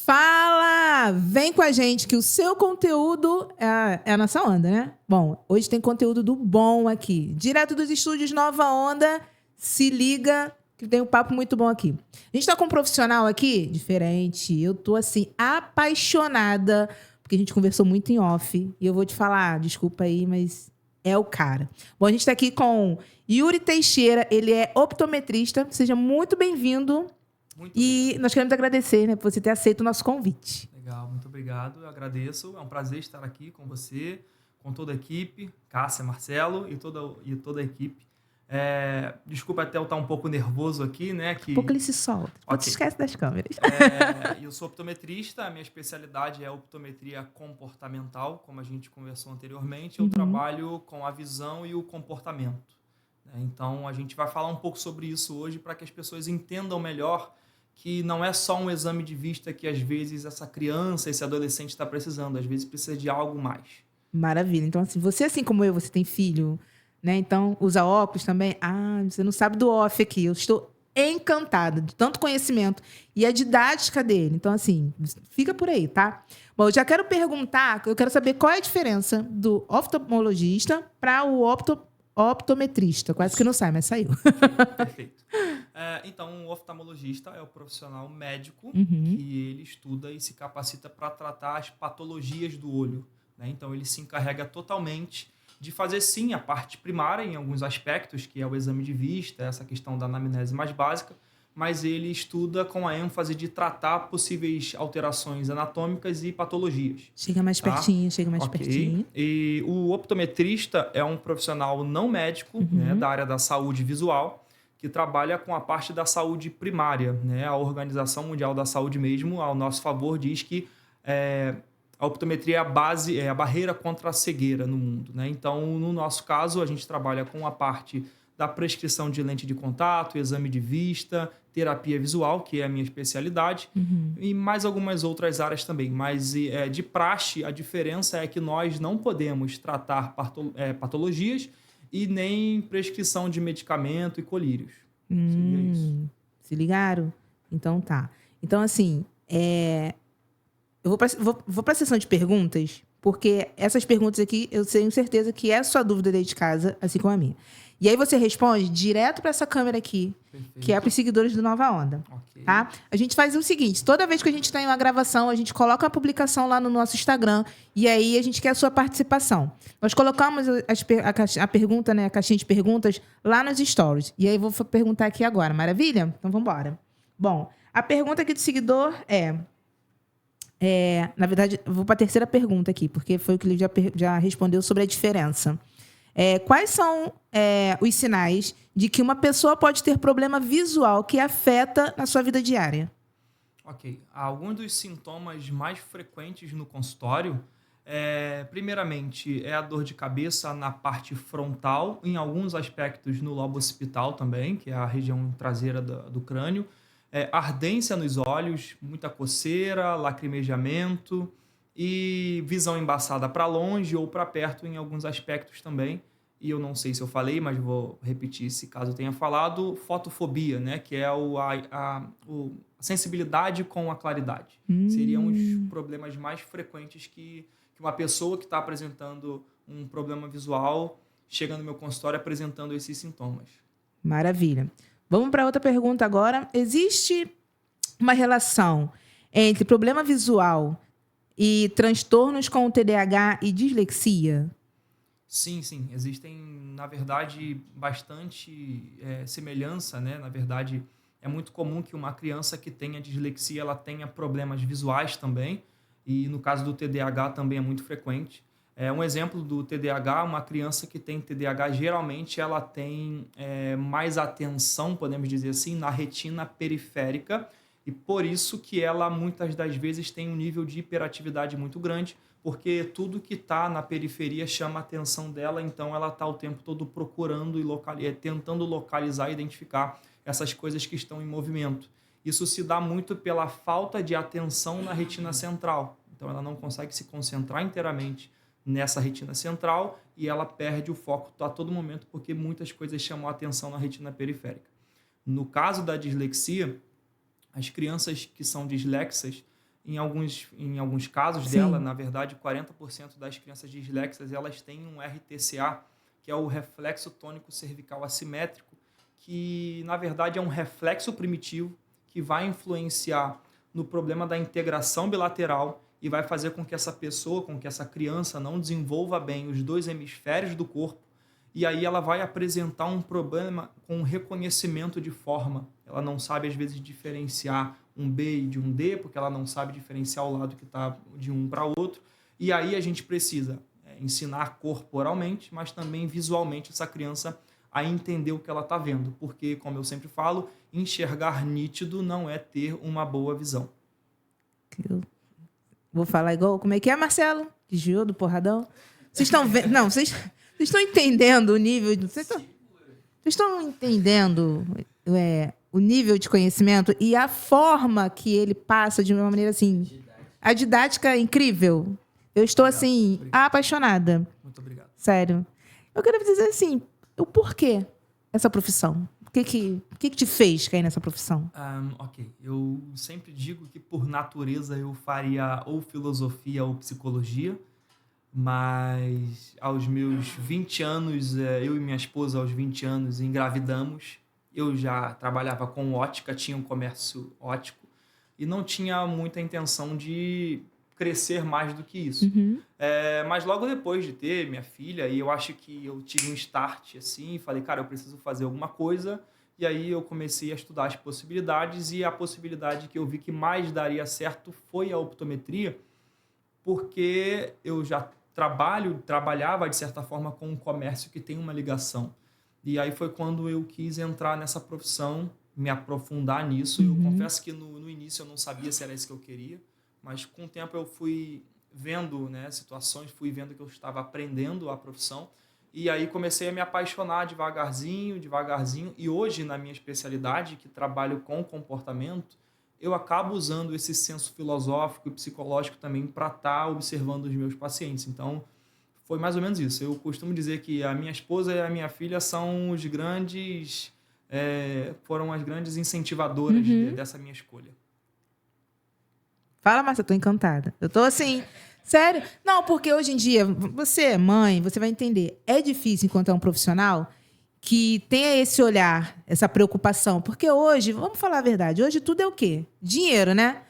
Fala! Vem com a gente que o seu conteúdo é a nossa onda, né? Bom, hoje tem conteúdo do bom aqui. Direto dos estúdios Nova Onda, se liga que tem um papo muito bom aqui. A gente tá com um profissional aqui diferente. Eu tô, assim, apaixonada, porque a gente conversou muito em off. E eu vou te falar, desculpa aí, mas é o cara. Bom, a gente tá aqui com Yuri Teixeira. Ele é optometrista. Seja muito bem-vindo. E nós queremos agradecer, né, por você ter aceito o nosso convite. Legal, muito obrigado. Eu agradeço. É um prazer estar aqui com você, com toda a equipe, Cássia, Marcelo e toda a equipe. Desculpa até eu estar um pouco nervoso aqui, né? Um pouco ele se solta. Depois Ok. esquece das câmeras. Eu sou optometrista, a minha especialidade é optometria comportamental, como a gente conversou anteriormente. Eu trabalho com a visão e o comportamento, né? Então, a gente vai falar um pouco sobre isso hoje para que as pessoas entendam melhor que não é só um exame de vista que às vezes essa criança, esse adolescente está precisando, às vezes precisa de algo mais. Maravilha. Então, assim, você, assim como eu, você tem filho, né? Então, usa óculos também. Ah, você não sabe do off aqui. Eu estou encantada de tanto conhecimento e a didática dele. Então, assim, fica por aí, tá? Bom, eu já quero perguntar, eu quero saber qual é a diferença do oftalmologista para o optometrista. Quase que não sai, mas saiu. Perfeito. Então, o oftalmologista é o profissional médico que ele estuda e se capacita para tratar as patologias do olho, né? Então, ele se encarrega totalmente de fazer, sim, a parte primária em alguns aspectos, que é o exame de vista, essa questão da anamnese mais básica, mas ele estuda com a ênfase de tratar possíveis alterações anatômicas e patologias. Chega mais pertinho, chega mais pertinho. E o optometrista é um profissional não médico, né, da área da saúde visual, que trabalha com a parte da saúde primária, né? A Organização Mundial da Saúde mesmo, ao nosso favor, diz que a optometria é a barreira contra a cegueira no mundo, né? Então, no nosso caso, a gente trabalha com a parte da prescrição de lente de contato, exame de vista, terapia visual, que é a minha especialidade, e mais algumas outras áreas também. Mas, de praxe, a diferença é que nós não podemos tratar patologias e nem prescrição de medicamento e colírios. Seria isso. Se ligaram? Então tá. Então, assim, eu vou para a sessão de perguntas, porque essas perguntas aqui eu tenho certeza que é a sua dúvida desde casa, assim como a minha. E aí você responde direto para essa câmera aqui, Perfeito. que é para os seguidores do Nova Onda. Ok. Tá? A gente faz o seguinte, toda vez que a gente tem uma gravação, a gente coloca uma publicação lá no nosso Instagram e aí a gente quer a sua participação. Nós colocamos a pergunta, né, a caixinha de perguntas lá nos stories. E aí eu vou perguntar aqui agora, maravilha? Então vamos embora. Bom, a pergunta aqui do seguidor na verdade, eu vou para a terceira pergunta aqui, porque foi o que ele já respondeu sobre a diferença. Quais são os sinais de que uma pessoa pode ter problema visual que afeta na sua vida diária? Ok. Alguns dos sintomas mais frequentes no consultório, primeiramente, é a dor de cabeça na parte frontal, em alguns aspectos no lobo occipital também, que é a região traseira do crânio, ardência nos olhos, muita coceira, lacrimejamento e visão embaçada para longe ou para perto em alguns aspectos também. E eu não sei se eu falei, mas vou repetir se caso eu tenha falado, fotofobia, né? Que é a sensibilidade com a claridade. Seriam os problemas mais frequentes que uma pessoa que está apresentando um problema visual chega no meu consultório apresentando esses sintomas. Maravilha. Vamos para outra pergunta agora. Existe uma relação entre problema visual e transtornos com o TDAH e dislexia? Sim. Existem, na verdade, bastante semelhança, né? Na verdade, é muito comum que uma criança que tenha dislexia, ela tenha problemas visuais também. E no caso do TDAH também é muito frequente. Um exemplo do TDAH, uma criança que tem TDAH, geralmente ela tem mais atenção, podemos dizer assim, na retina periférica. E por isso que ela, muitas das vezes, tem um nível de hiperatividade muito grande, porque tudo que está na periferia chama a atenção dela, então ela está o tempo todo procurando e tentando localizar e identificar essas coisas que estão em movimento. Isso se dá muito pela falta de atenção na retina central. Então ela não consegue se concentrar inteiramente nessa retina central e ela perde o foco a todo momento porque muitas coisas chamam a atenção na retina periférica. No caso da dislexia, as crianças que são dislexas, Em alguns casos Sim. dela, na verdade, 40% das crianças disléxicas, elas têm um RTCA, que é o reflexo tônico cervical assimétrico, que, na verdade, é um reflexo primitivo que vai influenciar no problema da integração bilateral e vai fazer com que essa pessoa, com que essa criança não desenvolva bem os 2 hemisférios do corpo, e aí ela vai apresentar um problema com reconhecimento de forma. Ela não sabe, às vezes, diferenciar um B de um D, porque ela não sabe diferenciar o lado que está de um para outro. E aí a gente precisa ensinar corporalmente, mas também visualmente essa criança a entender o que ela está vendo. Porque, como eu sempre falo, enxergar nítido não é ter uma boa visão. Eu vou falar igual... Como é que é, Marcelo? Desviou do porradão? Vocês estão vendo... Não, vocês estão entendendo o nível... Vocês estão entendendo o nível de conhecimento e a forma que ele passa de uma maneira assim... A didática é incrível. Eu estou, assim, apaixonada. Muito obrigado. Sério. Eu quero dizer assim, o porquê essa profissão? O que te fez cair nessa profissão? Ok. Eu sempre digo que, por natureza, eu faria ou filosofia ou psicologia, mas aos meus 20 anos, eu e minha esposa, aos 20 anos, engravidamos. Eu já trabalhava com ótica, tinha um comércio óptico e não tinha muita intenção de crescer mais do que isso. Uhum. Mas logo depois de ter minha filha, e eu acho que eu tive um start assim, e falei, cara, eu preciso fazer alguma coisa. E aí eu comecei a estudar as possibilidades, e a possibilidade que eu vi que mais daria certo foi a optometria, porque eu já trabalhava de certa forma com um comércio que tem uma ligação. E aí foi quando eu quis entrar nessa profissão, me aprofundar nisso. Eu confesso que no início eu não sabia se era isso que eu queria, mas com o tempo eu fui vendo, né, situações, fui vendo que eu estava aprendendo a profissão, e aí comecei a me apaixonar devagarzinho, e hoje, na minha especialidade, que trabalho com comportamento, eu acabo usando esse senso filosófico e psicológico também para estar observando os meus pacientes. Então, foi mais ou menos isso. Eu costumo dizer que a minha esposa e a minha filha são foram as grandes incentivadoras dessa minha escolha. Fala, Márcia, eu tô encantada. Eu tô assim, sério. Não, porque hoje em dia, você é mãe, você vai entender. É difícil encontrar um profissional que tenha esse olhar, essa preocupação. Porque hoje, vamos falar a verdade, hoje tudo é o quê? Dinheiro, né?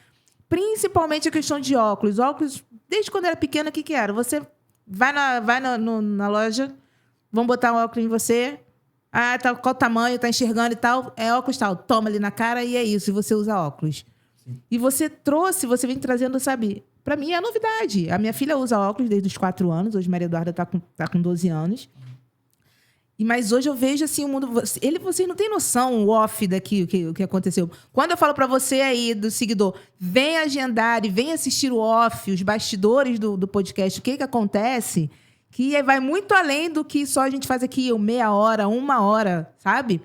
Principalmente a questão de óculos. Óculos, desde quando eu era pequena, o que era? Você vai na loja, vão botar um óculos em você. Ah, tá, qual tamanho, tá enxergando e tal. É óculos tal. Toma ali na cara e é isso. E você usa óculos. Sim. E você vem trazendo, sabe? Pra mim é novidade. A minha filha usa óculos desde os 4 anos. Hoje Maria Eduarda tá com 12 anos. Mas hoje eu vejo assim o mundo... Vocês não têm noção o off daqui, o que aconteceu. Quando eu falo pra você aí, do seguidor, vem agendar e vem assistir o off, os bastidores do podcast, o que acontece, que vai muito além do que só a gente faz aqui meia hora, 1 hora, sabe?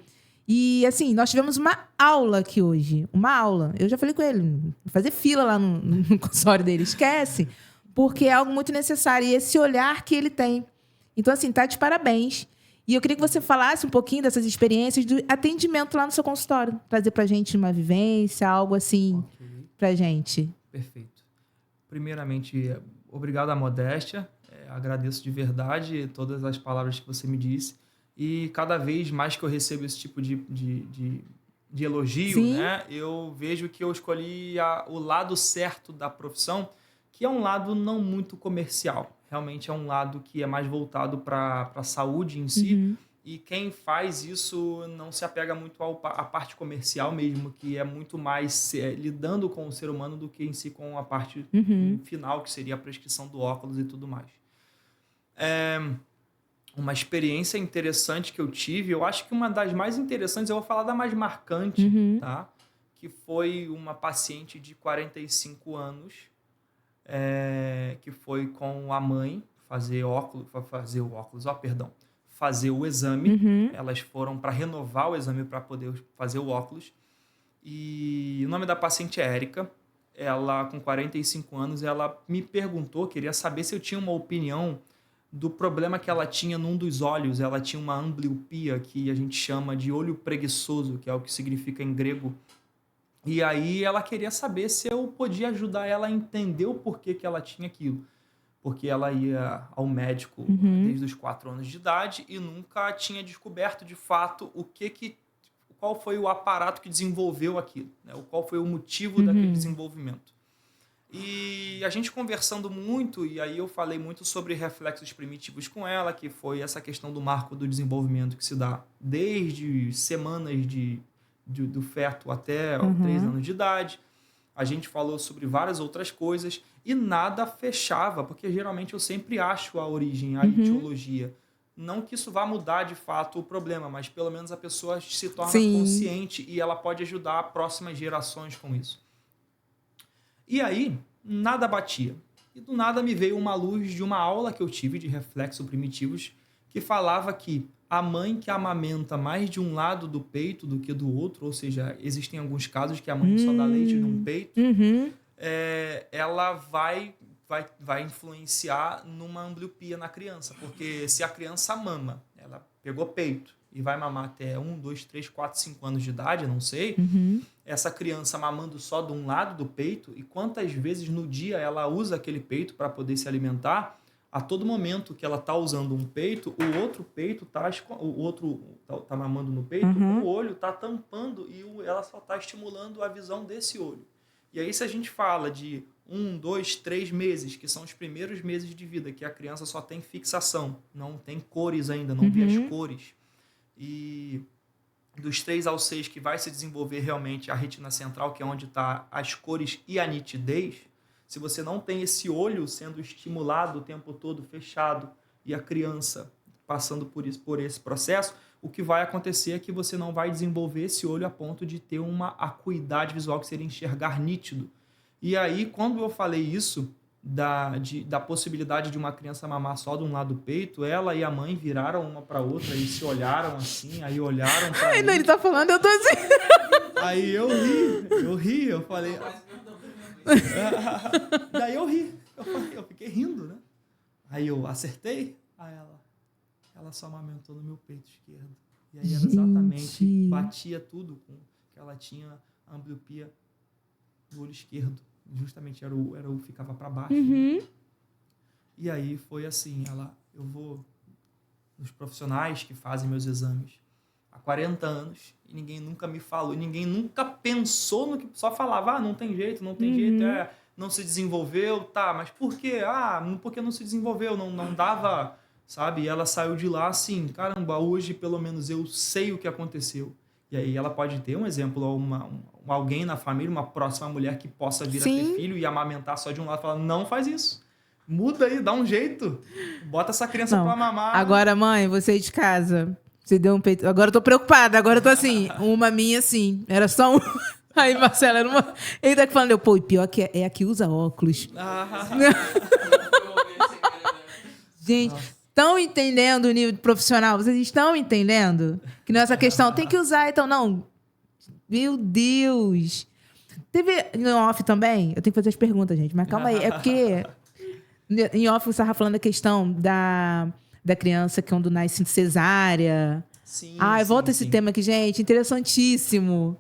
E, assim, nós tivemos uma aula aqui hoje. Uma aula. Eu já falei com ele, fazer fila lá no consultório dele. Esquece. Porque é algo muito necessário. E esse olhar que ele tem. Então, assim, tá de parabéns. E eu queria que você falasse um pouquinho dessas experiências do atendimento lá no seu consultório. Trazer pra gente uma vivência, algo assim, pra gente. Perfeito. Primeiramente, obrigado à modéstia. Agradeço de verdade todas as palavras que você me disse. E cada vez mais que eu recebo esse tipo de elogio, né, eu vejo que eu escolhi o lado certo da profissão, que é um lado não muito comercial. Realmente é um lado que é mais voltado para a saúde em si. E quem faz isso não se apega muito à parte comercial mesmo, que é muito mais lidando com o ser humano do que em si com a parte final, que seria a prescrição do óculos e tudo mais. Uma experiência interessante que eu tive, eu acho que uma das mais interessantes, eu vou falar da mais marcante, tá? Que foi uma paciente de 45 anos, que foi com a mãe fazer o exame. Elas foram para renovar o exame para poder fazer o óculos. E o nome da paciente é Érica. Ela, com 45 anos, ela me perguntou, queria saber se eu tinha uma opinião do problema que ela tinha num dos olhos. Ela tinha uma ambliopia, que a gente chama de olho preguiçoso, que é o que significa em grego E aí ela queria saber se eu podia ajudar ela a entender o porquê que ela tinha aquilo. Porque ela ia ao médico desde os 4 anos de idade e nunca tinha descoberto de fato qual foi o aparato que desenvolveu aquilo, né? Qual foi o motivo daquele desenvolvimento. E a gente conversando muito, e aí eu falei muito sobre reflexos primitivos com ela, que foi essa questão do marco do desenvolvimento que se dá desde semanas do feto até 3 anos de idade. A gente falou sobre várias outras coisas e nada fechava, porque geralmente eu sempre acho a origem, a etiologia. Não que isso vá mudar de fato o problema, mas pelo menos a pessoa se torna consciente e ela pode ajudar próximas gerações com isso. E aí, nada batia. E do nada me veio uma luz de uma aula que eu tive de reflexos primitivos que falava que a mãe que amamenta mais de um lado do peito do que do outro, ou seja, existem alguns casos que a mãe só dá leite num peito, ela vai influenciar numa ambliopia na criança. Porque se a criança mama, ela pegou peito e vai mamar até 1, 2, 3, 4, 5 anos de idade, não sei, essa criança mamando só de um lado do peito, e quantas vezes no dia ela usa aquele peito para poder se alimentar, a todo momento que ela está usando um peito, o outro peito o outro tá mamando no peito, o olho está tampando e ela só está estimulando a visão desse olho. E aí se a gente fala de 1, 2, 3 meses, que são os primeiros meses de vida, que a criança só tem fixação, não tem cores ainda, não vê as cores. E dos 3 aos 6 que vai se desenvolver realmente a retina central, que é onde está as cores e a nitidez, se você não tem esse olho sendo estimulado o tempo todo, fechado, e a criança passando por esse processo, o que vai acontecer é que você não vai desenvolver esse olho a ponto de ter uma acuidade visual, que seria enxergar nítido. E aí, quando eu falei isso, da possibilidade de uma criança mamar só de um lado do peito, ela e a mãe viraram uma para outra e se olharam assim, aí olharam para mim. Ele tá falando, eu tô assim. Aí eu ri, eu falei... Daí eu ri, eu fiquei rindo, né? Aí eu acertei, aí ela só amamentou no meu peito esquerdo. E aí era exatamente, batia tudo com que ela tinha a ambliopia do olho esquerdo. Justamente ficava para baixo. E aí foi assim, eu vou nos profissionais que fazem meus exames há 40 anos e ninguém nunca me falou, ninguém nunca pensou no que, só falava, não tem jeito, não se desenvolveu, tá, mas por quê? Porque não se desenvolveu, não dava, sabe? E ela saiu de lá assim, caramba, hoje pelo menos eu sei o que aconteceu. E aí ela pode ter um exemplo, alguém na família, uma próxima mulher que possa vir a ter filho e amamentar só de um lado e falar, não faz isso. Muda aí, dá um jeito. Bota essa criança pra mamar. Agora, mãe, você de casa, você deu um peito... Agora eu tô preocupada, agora eu tô assim, uma minha assim, era só um... Aí, Marcelo, era uma... Ele tá falando, pior que é a que usa óculos. Gente... Estão entendendo o nível profissional? Vocês estão entendendo? Que nessa questão tem que usar, então não. Meu Deus. Teve no off também? Eu tenho que fazer as perguntas, gente, mas calma aí. É porque em off você estava falando da questão da criança que quando nasce cesárea. Sim. Volta esse tema aqui, gente. Interessantíssimo.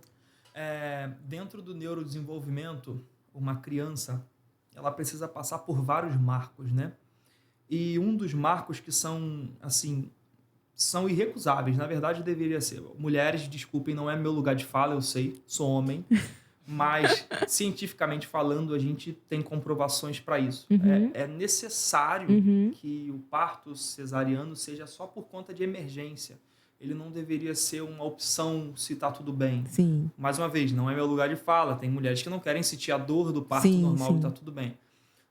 Dentro do neurodesenvolvimento, uma criança ela precisa passar por vários marcos, né? E um dos marcos que são irrecusáveis, na verdade deveria ser. Mulheres, desculpem, não é meu lugar de fala, eu sei, sou homem, mas cientificamente falando, a gente tem comprovações para isso. É necessário que o parto cesariano seja só por conta de emergência. Ele não deveria ser uma opção se está tudo bem. Sim. Mais uma vez, não é meu lugar de fala. Tem mulheres que não querem sentir a dor do parto normal e está tudo bem.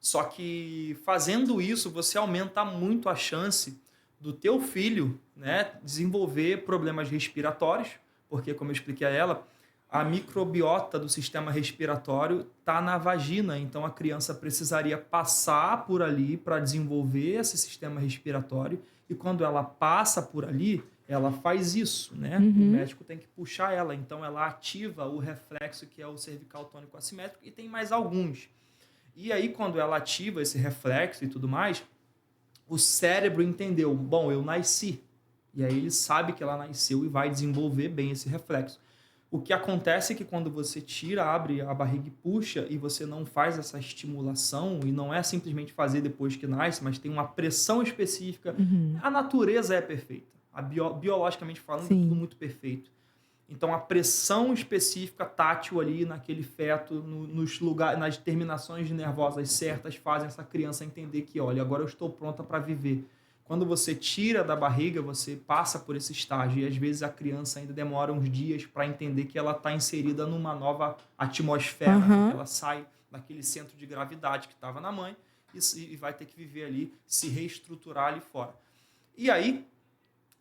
Só que fazendo isso, você aumenta muito a chance do teu filho, né, desenvolver problemas respiratórios, porque, como eu expliquei a ela, a microbiota do sistema respiratório está na vagina, então a criança precisaria passar por ali para desenvolver esse sistema respiratório, e quando ela passa por ali, ela faz isso, né? O médico tem que puxar ela, então ela ativa o reflexo que é o cervical tônico assimétrico, e tem mais alguns. E aí, quando ela ativa esse reflexo e tudo mais, o cérebro entendeu, bom, eu nasci. E aí ele sabe que ela nasceu e vai desenvolver bem esse reflexo. O que acontece é que quando você tira, abre a barriga e puxa, e você não faz essa estimulação, e não é simplesmente fazer depois que nasce, mas tem uma pressão específica. A natureza é perfeita. Biologicamente falando, é tudo muito perfeito. Então, a pressão específica tátil ali naquele feto, nos lugares, nas terminações nervosas certas, fazem essa criança entender que, olha, agora eu estou pronta para viver. Quando você tira da barriga, você passa por esse estágio. E, às vezes, a criança ainda demora uns dias para entender que ela está inserida numa nova atmosfera. Porque ela sai daquele centro de gravidade que estava na mãe e vai ter que viver ali, se reestruturar ali fora. E aí,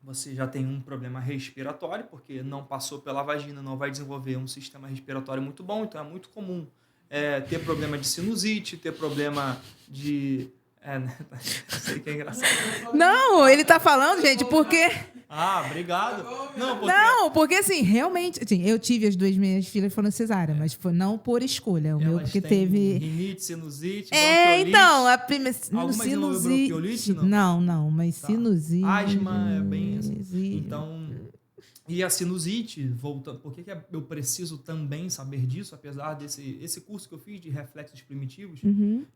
você já tem um problema respiratório, porque não passou pela vagina, não vai desenvolver um sistema respiratório muito bom. Então, é muito comum ter problema de sinusite, ter problema de... eu sei que é engraçado. Não, ele tá falando, gente, porque... Obrigado. Porque assim, realmente, assim, eu tive as duas minhas filhas foram cesárea, mas foi não por escolha, o meu porque teve rinite, sinusite, bronquiolite. Então, a primeira sinusite. Bronquiolite, não, mas sinusite. Asma é bem assim. Então, e a sinusite, voltando, por que eu preciso também saber disso, apesar esse curso que eu fiz de reflexos primitivos,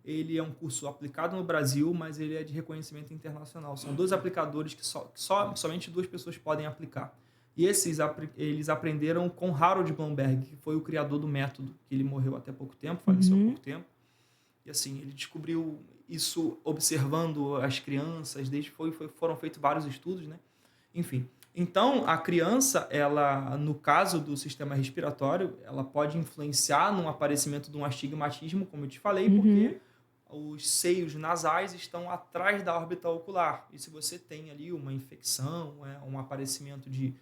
ele é um curso aplicado no Brasil, mas ele é de reconhecimento internacional. São 2 aplicadores que somente 2 pessoas podem aplicar. E eles aprenderam com Harold Bloomberg, que foi o criador do método, que ele morreu até pouco tempo, faleceu há pouco tempo. E assim, ele descobriu isso observando as crianças, foram feitos vários estudos, né? Enfim. Então, a criança, ela, no caso do sistema respiratório, ela pode influenciar no aparecimento de um astigmatismo, como eu te falei, porque os seios nasais estão atrás da órbita ocular. E se você tem ali uma infecção, um aparecimento de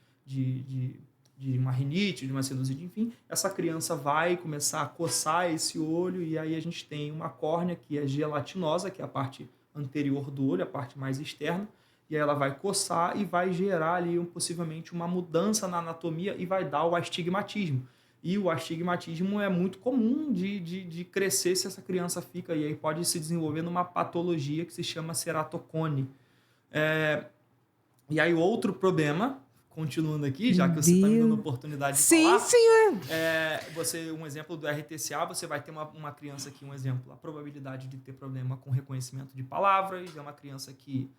uma rinite, de uma sinusite, enfim, essa criança vai começar a coçar esse olho, e aí a gente tem uma córnea que é gelatinosa, que é a parte anterior do olho, a parte mais externa, e aí ela vai coçar e vai gerar ali possivelmente uma mudança na anatomia e vai dar o astigmatismo. E o astigmatismo é muito comum de crescer se essa criança fica, e aí pode se desenvolver numa patologia que se chama ceratocone. E aí outro problema, continuando aqui, já que você está me dando a oportunidade de falar. Sim. Um exemplo do RTCA, você vai ter uma criança aqui, um exemplo. A probabilidade de ter problema com reconhecimento de palavras é uma criança que,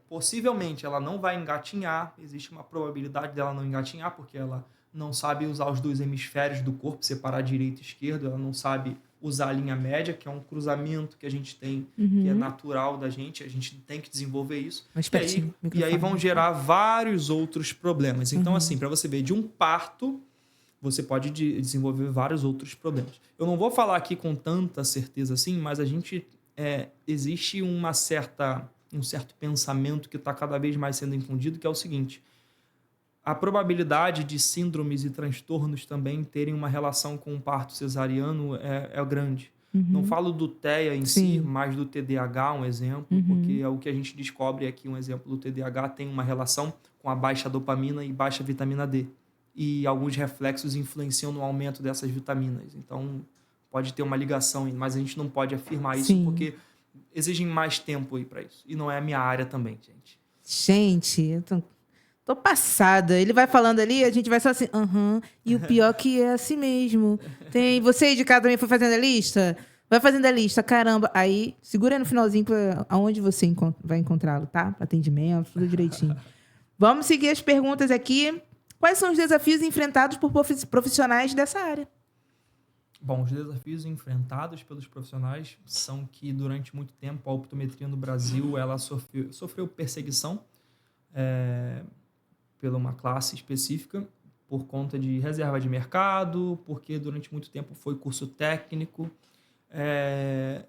possivelmente ela não vai engatinhar, existe uma probabilidade dela não engatinhar, porque ela não sabe usar os 2 hemisférios do corpo, separar direito e esquerdo, ela não sabe usar a linha média, que é um cruzamento que a gente tem, que é natural da gente, a gente tem que desenvolver isso. E aí vão gerar vários outros problemas. Então, assim, para você ver, de um parto, você pode desenvolver vários outros problemas. Eu não vou falar aqui com tanta certeza assim, mas existe um certo pensamento que está cada vez mais sendo infundido, que é o seguinte: a probabilidade de síndromes e transtornos também terem uma relação com o parto cesariano é grande. Não falo do TEA em si, mas do TDAH, um exemplo, porque é o que a gente descobre aqui, um exemplo do TDAH tem uma relação com a baixa dopamina e baixa vitamina D. E alguns reflexos influenciam no aumento dessas vitaminas. Então, pode ter uma ligação, mas a gente não pode afirmar isso, porque exigem mais tempo aí para isso. E não é a minha área também, gente. Gente, tô passada. Ele vai falando ali, a gente vai só assim, e o pior que é assim mesmo. Você aí de casa também foi fazendo a lista? Vai fazendo a lista, caramba. Aí, segura aí no finalzinho aonde você vai encontrá-lo, tá? Atendimento, tudo direitinho. Vamos seguir as perguntas aqui. Quais são os desafios enfrentados por profissionais dessa área? Bom, os desafios enfrentados pelos profissionais são que, durante muito tempo, a optometria no Brasil ela sofreu perseguição pela uma classe específica, por conta de reserva de mercado, porque durante muito tempo foi curso técnico.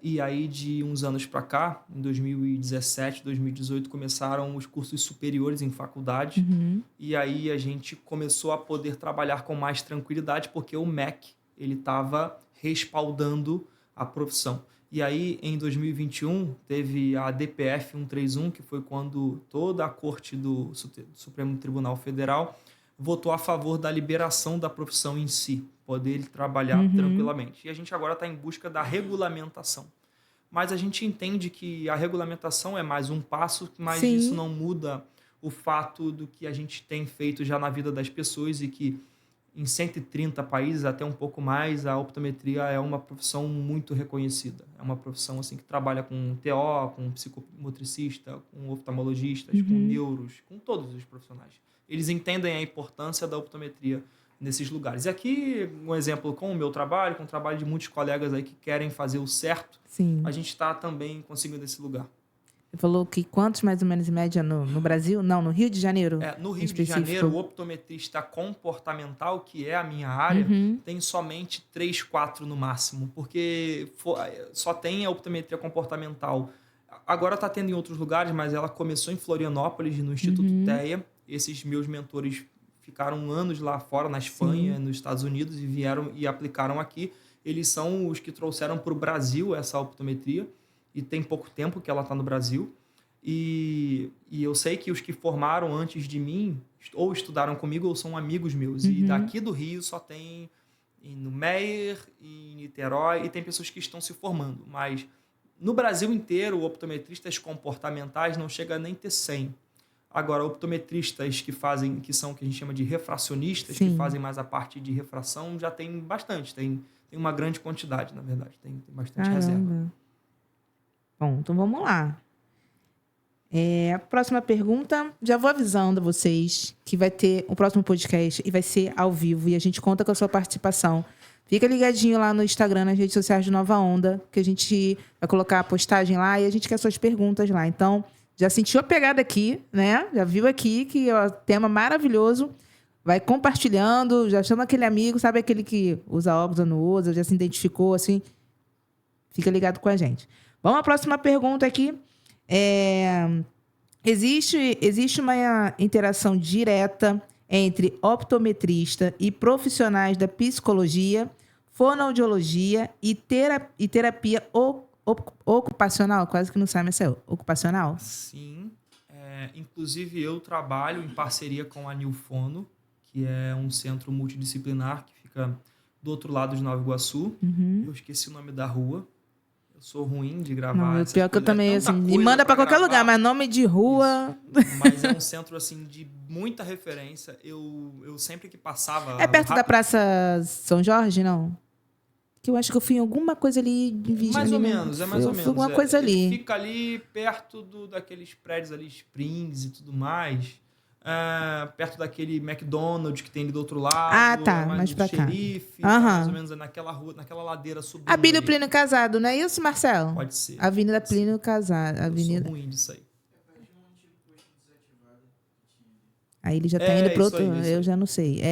E aí, de uns anos para cá, em 2017, 2018, começaram os cursos superiores em faculdade. E aí a gente começou a poder trabalhar com mais tranquilidade, porque o MEC estava respaldando a profissão. E aí, em 2021, teve a DPF 131, que foi quando toda a Corte do Supremo Tribunal Federal votou a favor da liberação da profissão em si, poder trabalhar tranquilamente. E a gente agora está em busca da regulamentação. Mas a gente entende que a regulamentação é mais um passo, mas isso não muda o fato do que a gente tem feito já na vida das pessoas, e que em 130 países, até um pouco mais, a optometria é uma profissão muito reconhecida. É uma profissão assim, que trabalha com TO, com psicomotricista, com oftalmologistas, com neuros, com todos os profissionais. Eles entendem a importância da optometria nesses lugares. E aqui, um exemplo com o meu trabalho, com o trabalho de muitos colegas aí que querem fazer o certo, Sim. a gente está também conseguindo esse lugar. Você falou que quantos, mais ou menos, em média, no Brasil? Não, no Rio de Janeiro. No Rio de Janeiro, o optometrista comportamental, que é a minha área, tem somente 3, 4 no máximo, porque só tem a optometria comportamental. Agora está tendo em outros lugares, mas ela começou em Florianópolis, no Instituto TEA. Esses meus mentores ficaram anos lá fora, na Espanha, nos Estados Unidos, e vieram e aplicaram aqui. Eles são os que trouxeram para o Brasil essa optometria, e tem pouco tempo que ela está no Brasil. E eu sei que os que formaram antes de mim, ou estudaram comigo, ou são amigos meus. E daqui do Rio só tem no Meier, em Niterói, e tem pessoas que estão se formando. Mas no Brasil inteiro, optometristas comportamentais não chega nem a ter 100. Agora, optometristas que são o que a gente chama de refracionistas, que fazem mais a parte de refração, já tem bastante. Tem uma grande quantidade, na verdade. Tem bastante reserva. Bom, então vamos lá. A próxima pergunta, já vou avisando vocês que vai ter o próximo podcast e vai ser ao vivo e a gente conta com a sua participação. Fica ligadinho lá no Instagram, nas redes sociais do Nova Onda, que a gente vai colocar a postagem lá e a gente quer suas perguntas lá. Então, já sentiu a pegada aqui, né? Já viu aqui que é um tema maravilhoso. Vai compartilhando, já chama aquele amigo, sabe aquele que usa óculos ou não usa, já se identificou, assim. Fica ligado com a gente. Vamos à próxima pergunta aqui. Existe uma interação direta entre optometrista e profissionais da psicologia, fonoaudiologia e terapia ocupacional? Quase que não sabe, mas é ocupacional? Sim. Inclusive, eu trabalho em parceria com a Nilfono, que é um centro multidisciplinar que fica do outro lado de Nova Iguaçu. Eu esqueci o nome da rua. Eu sou ruim de gravar. Não, pior que eu também, assim, me manda para qualquer lugar, mas nome de rua... Isso. Mas é um centro, assim, de muita referência. Eu sempre que passava... É perto da Praça São Jorge, não? Que eu acho que eu fui em alguma coisa ali... Mais ou menos, é mais ou menos. Alguma coisa ali. Ele fica ali perto daqueles prédios ali, Springs e tudo mais. Perto daquele McDonald's que tem ali do outro lado. Tá, mais pra cá. Xerife, mais ou menos naquela rua, naquela ladeira subindo. Abílio Plínio Casado, não é isso, Marcelo? Pode ser. Avenida Plínio Casado. Eu sou ruim disso aí. Aí ele já tá indo pro outro, eu já não sei.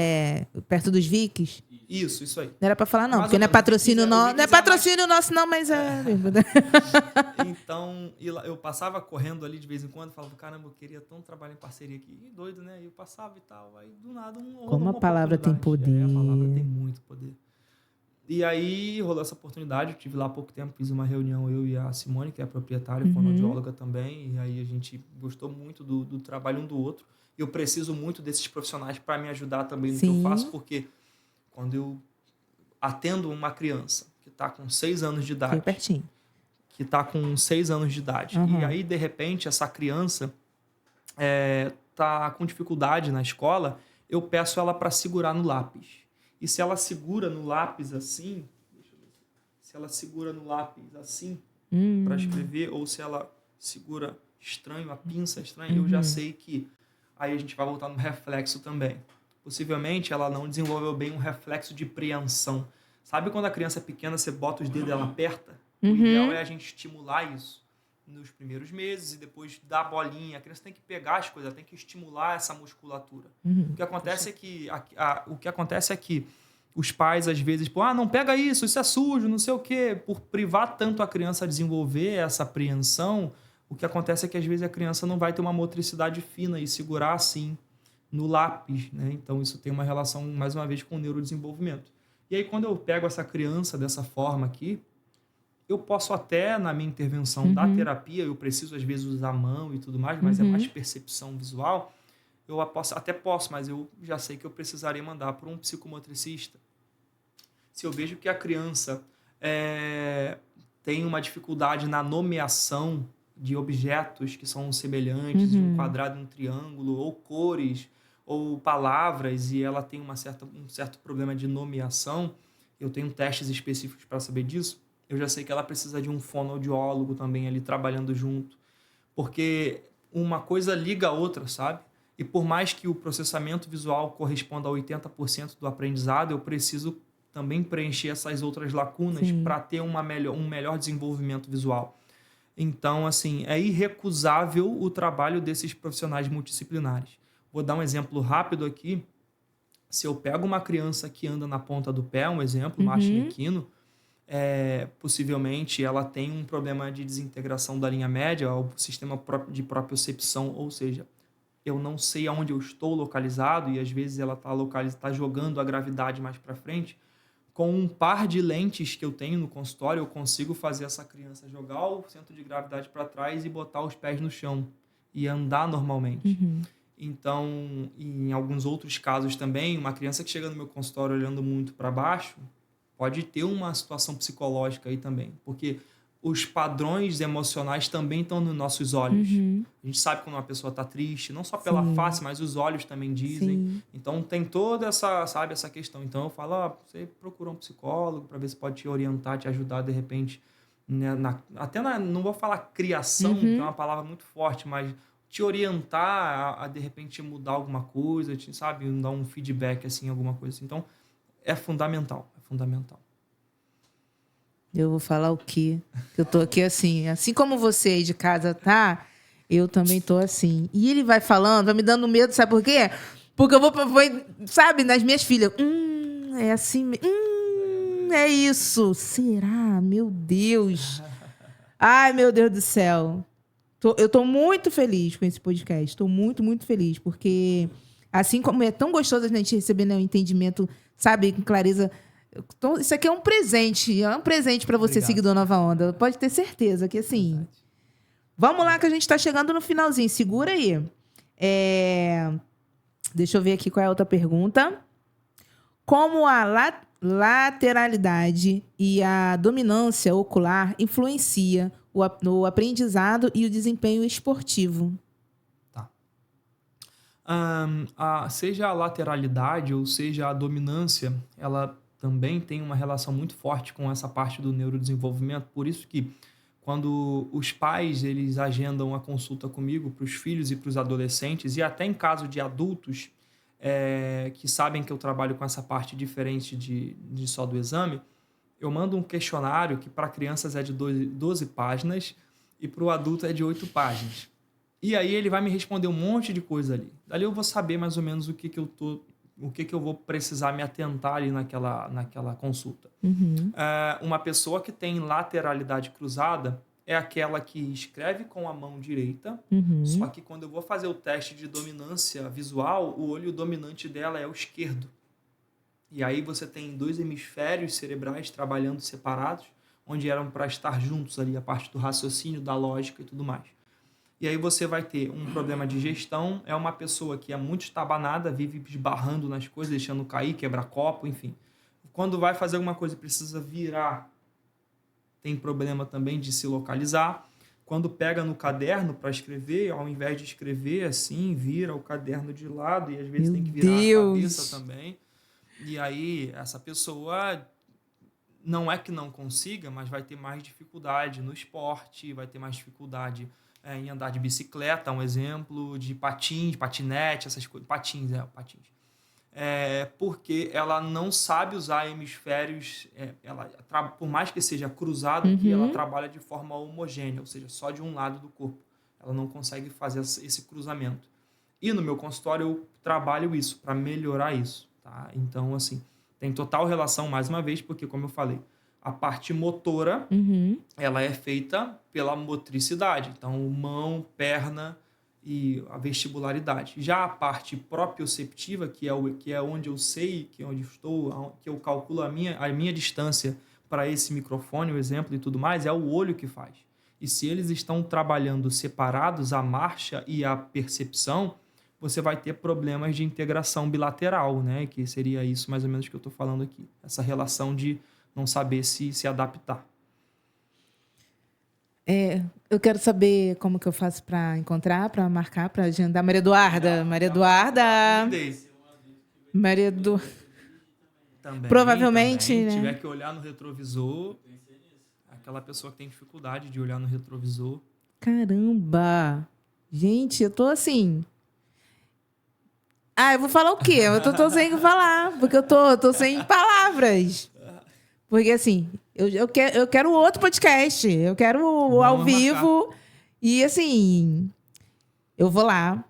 Perto dos Vicks? Isso aí. Não era pra falar, não, porque não é patrocínio nosso. Não é patrocínio nosso, não, mas é. Então, eu passava correndo ali de vez em quando, falava, caramba, eu queria tanto trabalhar em parceria aqui. E doido, né? Eu passava e tal. Aí, do nada, como a palavra tem poder. A palavra tem muito poder. E aí, rolou essa oportunidade. Eu estive lá há pouco tempo, fiz uma reunião, eu e a Simone, que é a proprietária, fonoaudióloga também. E aí, a gente gostou muito do trabalho um do outro. Eu preciso muito desses profissionais para me ajudar também no que eu faço, porque quando eu atendo uma criança que está com 6 anos de idade, que está com 6 anos de idade, e aí, de repente, essa criança está com dificuldade na escola, eu peço ela para segurar no lápis. E se ela segura no lápis assim, se ela segura no lápis assim para escrever, ou se ela segura estranho, a pinça estranha, eu já sei que aí a gente vai voltar no reflexo também. Possivelmente ela não desenvolveu bem um reflexo de preensão. Sabe quando a criança é pequena, você bota os dedos e ela aperta? O ideal é a gente estimular isso nos primeiros meses e depois dar bolinha. A criança tem que pegar as coisas, ela tem que estimular essa musculatura. O que acontece é que os pais, às vezes, não pega isso é sujo, não sei o quê. Por privar tanto a criança a desenvolver essa apreensão, o que acontece é que, às vezes, a criança não vai ter uma motricidade fina e segurar assim no lápis, né? Então, isso tem uma relação, mais uma vez, com o neurodesenvolvimento. E aí, quando eu pego essa criança dessa forma aqui, eu posso até, na minha intervenção da terapia, eu preciso, às vezes, usar a mão e tudo mais, mas é mais percepção visual, até posso, mas eu já sei que eu precisaria mandar para um psicomotricista. Se eu vejo que a criança tem uma dificuldade na nomeação de objetos que são semelhantes, de um quadrado e um triângulo, ou cores, ou palavras e ela tem um certo problema de nomeação, eu tenho testes específicos para saber disso, eu já sei que ela precisa de um fonoaudiólogo também ali trabalhando junto, porque uma coisa liga a outra, sabe? E por mais que o processamento visual corresponda a 80% do aprendizado, eu preciso também preencher essas outras lacunas para ter um melhor desenvolvimento visual. Então, assim, é irrecusável o trabalho desses profissionais multidisciplinares. Vou dar um exemplo rápido aqui. Se eu pego uma criança que anda na ponta do pé, um exemplo, um arquequino, possivelmente ela tem um problema de desintegração da linha média, o sistema de propriocepção, ou seja, eu não sei aonde eu estou localizado e às vezes ela está jogando a gravidade mais para frente. Com um par de lentes que eu tenho no consultório, eu consigo fazer essa criança jogar o centro de gravidade para trás e botar os pés no chão e andar normalmente. Então, em alguns outros casos também, uma criança que chega no meu consultório olhando muito para baixo pode ter uma situação psicológica aí também, porque os padrões emocionais também estão nos nossos olhos. A gente sabe quando uma pessoa está triste, não só pela face, mas os olhos também dizem. Então, tem toda essa questão. Então, eu falo, você procura um psicólogo para ver se pode te orientar, te ajudar, de repente, né, não vou falar criação, que é uma palavra muito forte, mas te orientar a de repente, mudar alguma coisa, sabe? Dar um feedback, assim, alguma coisa assim. Então, é fundamental, é fundamental. Eu vou falar o quê? Eu tô aqui assim como você aí de casa tá, eu também tô assim. E ele vai falando, vai me dando medo, sabe por quê? Porque eu vou sabe, nas minhas filhas, é assim, é isso. Será? Meu Deus. Ai, meu Deus do céu. Eu tô muito feliz com esse podcast. Tô muito, muito feliz, porque assim como é tão gostoso a gente receber, né, um entendimento, sabe, com clareza. Então, isso aqui é um presente para você, seguidor Nova Onda. Pode ter certeza que assim. Verdade. Vamos lá, que a gente está chegando no finalzinho. Segura aí. Deixa eu ver aqui qual é a outra pergunta. Como a lateralidade e a dominância ocular influencia no aprendizado e o desempenho esportivo? Tá. Seja a lateralidade ou seja a dominância, ela também tem uma relação muito forte com essa parte do neurodesenvolvimento. Por isso que quando os pais eles agendam a consulta comigo para os filhos e para os adolescentes, e até em caso de adultos que sabem que eu trabalho com essa parte diferente de só do exame, eu mando um questionário que para crianças é de 12 páginas e para o adulto é de 8 páginas. E aí ele vai me responder um monte de coisa ali. Dali eu vou saber mais ou menos o que eu vou precisar me atentar ali naquela consulta. Uma pessoa que tem lateralidade cruzada é aquela que escreve com a mão direita, só que quando eu vou fazer o teste de dominância visual, o olho dominante dela é o esquerdo. E aí você tem 2 hemisférios cerebrais trabalhando separados, onde eram para estar juntos ali, a parte do raciocínio, da lógica e tudo mais. E aí você vai ter um problema de gestão, é uma pessoa que é muito estabanada, vive esbarrando nas coisas, deixando cair, quebrar copo, enfim. Quando vai fazer alguma coisa e precisa virar, tem problema também de se localizar. Quando pega no caderno para escrever, ao invés de escrever assim, vira o caderno de lado e às vezes tem que virar a cabeça também. E aí essa pessoa não é que não consiga, mas vai ter mais dificuldade no esporte, vai ter mais dificuldade em andar de bicicleta, um exemplo, de patins, patinete, essas coisas. Patins. Porque ela não sabe usar hemisférios, por mais que seja cruzado, que ela trabalha de forma homogênea, ou seja, só de um lado do corpo. Ela não consegue fazer esse cruzamento. E no meu consultório eu trabalho isso, para melhorar isso. Tá? Então, assim, tem total relação, mais uma vez, porque, como eu falei, a parte motora, ela é feita pela motricidade. Então, mão, perna e a vestibularidade. Já a parte proprioceptiva, que é onde eu sei, que é onde estou, que eu calculo a minha distância para esse microfone, o exemplo e tudo mais, é o olho que faz. E se eles estão trabalhando separados, a marcha e a percepção, você vai ter problemas de integração bilateral, né? Que seria isso mais ou menos que eu estou falando aqui. Essa relação de não saber se adaptar. Eu quero saber como que eu faço para encontrar, para marcar, para agendar. Maria Eduarda. Maria Eduarda. Provavelmente, também, né? tiver que olhar no retrovisor, aquela pessoa que tem dificuldade de olhar no retrovisor. Caramba! Gente, eu tô assim... eu vou falar o quê? Eu tô sem falar, porque eu tô sem palavras. Porque, assim, eu quero outro podcast. Eu quero o ao vivo. E, assim, eu vou lá.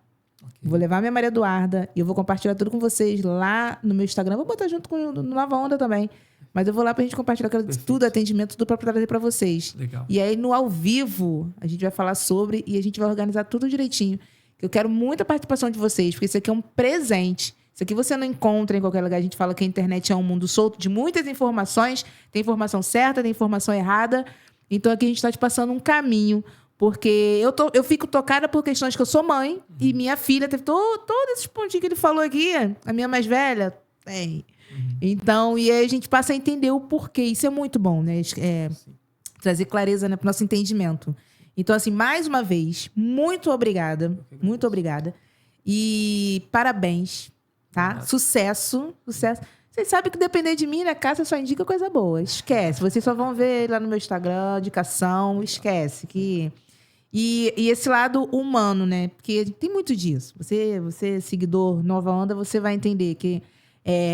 Vou levar minha Maria Eduarda e eu vou compartilhar tudo com vocês lá no meu Instagram. Vou botar junto com o Nova Onda também. Mas eu vou lá pra gente compartilhar tudo, atendimento, tudo pra trazer pra vocês. Legal. E aí, no ao vivo, a gente vai falar sobre e a gente vai organizar tudo direitinho. Eu quero muita participação de vocês, porque isso aqui é um presente. Isso aqui você não encontra em qualquer lugar. A gente fala que a internet é um mundo solto de muitas informações. Tem informação certa, tem informação errada. Então, aqui a gente está te passando um caminho. Porque eu fico tocada por questões que eu sou mãe. E minha filha teve todos esses pontinhos que ele falou aqui. A minha mais velha tem. Então, e aí a gente passa a entender o porquê. Isso é muito bom, né? Trazer clareza, né, para o nosso entendimento. Então, assim, mais uma vez, muito obrigada. Muito obrigada. E parabéns, tá? Sucesso. Vocês sabem que depender de mim, né? Casa só indica coisa boa. Esquece. Vocês só vão ver lá no meu Instagram, indicação. Esquece. E esse lado humano, né? Porque tem muito disso. Você seguidor Nova Onda, você vai entender que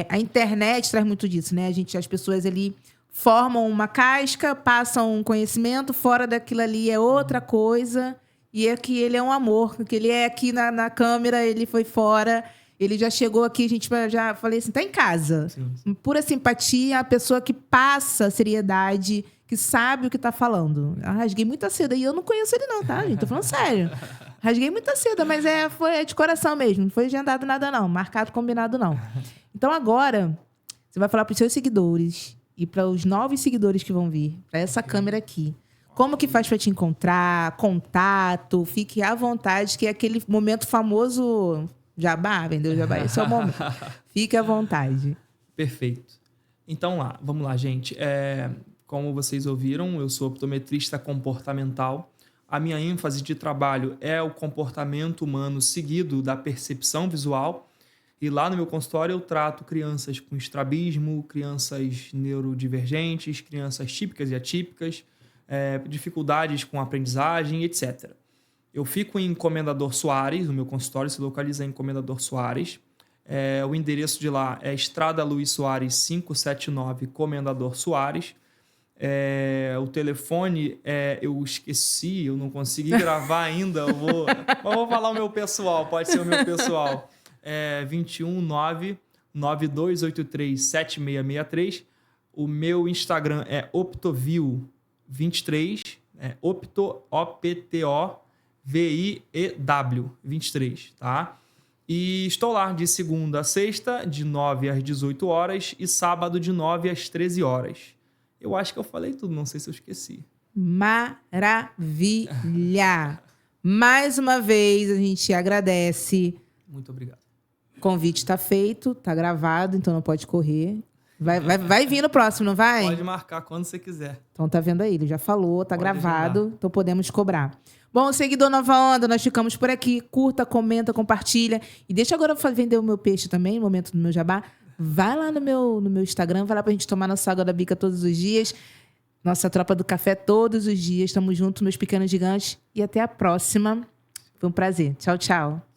a internet traz muito disso, né? As pessoas ali formam uma casca, passam um conhecimento, fora daquilo ali é outra coisa, e é que ele é um amor, que ele é aqui na câmera, ele foi fora, ele já chegou aqui, a gente já falei assim, tá em casa. Sim. Pura simpatia, a pessoa que passa seriedade, que sabe o que tá falando. Eu rasguei muita seda, e eu não conheço ele não, tá, gente? Tô falando sério. Rasguei muita seda, mas foi de coração mesmo, não foi agendado nada não, marcado, combinado não. Então agora, você vai falar pros seus seguidores e para os novos seguidores que vão vir, para essa câmera aqui. Como que faz para te encontrar? Contato? Fique à vontade, que é aquele momento famoso jabá, vendeu jabá. Esse é o momento. Fique à vontade. Perfeito. Então, vamos lá, gente. Como vocês ouviram, eu sou optometrista comportamental. A minha ênfase de trabalho é o comportamento humano seguido da percepção visual. E lá no meu consultório eu trato crianças com estrabismo, crianças neurodivergentes, crianças típicas e atípicas, dificuldades com aprendizagem, etc. Eu fico em Comendador Soares, o meu consultório se localiza em Comendador Soares. O endereço de lá é Estrada Luiz Soares 579, Comendador Soares. O telefone, eu esqueci, eu não consegui gravar ainda. Eu vou falar o meu pessoal, pode ser o meu pessoal. 21992837663. O meu Instagram é optoview23, optoview 23, tá? E estou lá de segunda a sexta, de 9 às 18 horas e sábado de 9 às 13 horas. Eu acho que eu falei tudo, não sei se eu esqueci. Maravilha! Mais uma vez a gente agradece. Muito obrigado. O convite está feito, está gravado, então não pode correr. Vai vir no próximo, não vai? Pode marcar quando você quiser. Então tá vendo aí, ele já falou, tá gravado, agendar. Então podemos cobrar. Bom, seguidor Nova Onda, nós ficamos por aqui. Curta, comenta, compartilha. E deixa agora eu vender o meu peixe também, no momento do meu jabá. Vai lá no meu Instagram, vai lá pra gente tomar nossa água da bica todos os dias. Nossa tropa do café todos os dias. Estamos juntos, meus pequenos gigantes. E até a próxima. Foi um prazer. Tchau, tchau.